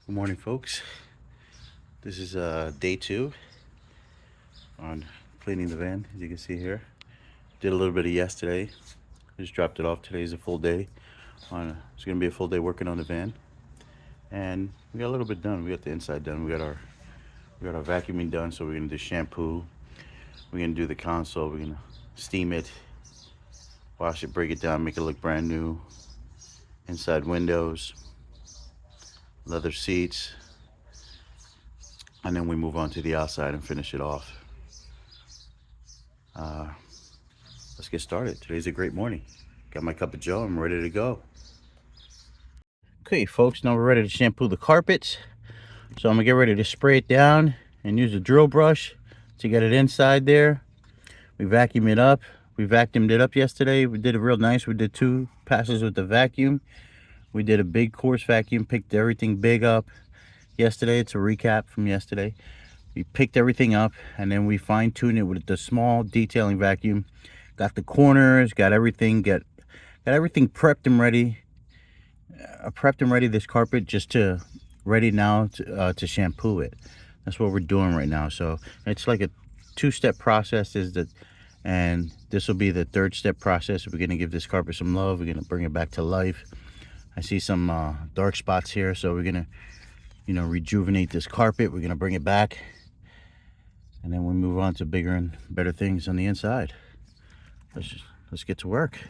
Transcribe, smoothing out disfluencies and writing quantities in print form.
Good morning, folks. This is day 2 on cleaning the van, as you can see here. Did a little bit of yesterday. Just dropped it off. Today's a full day. It's gonna be a full day working on the van, and we got a little bit done. We got the inside done. We got our vacuuming done. So we're gonna do shampoo. We're gonna do the console. We're gonna steam it, wash it, break it down, make it look brand new. Inside windows, leather seats, and then we move on to the outside and finish it off. Let's get started. Today's a great morning. Got my cup of joe. I'm ready to go. Okay, folks, now we're ready to shampoo the carpets. So I'm gonna get ready to spray it down and use a drill brush to get it inside there. We vacuum it up. We vacuumed it up yesterday. We did it real nice. We did 2 passes with the vacuum. We did a big coarse vacuum, picked everything big up yesterday. It's a recap from yesterday. We picked everything up and then we fine-tuned it with the small detailing vacuum. Got the corners, got everything prepped and ready. Prepped and ready this carpet just to ready now to shampoo it. That's what we're doing right now. So it's like a 2-step process, and this will be the 3rd step process. We're gonna give this carpet some love. We're gonna bring it back to life. I see some dark spots here, so we're gonna rejuvenate this carpet. We're gonna bring it back, and then we move on to bigger and better things on the inside. Let's get to work.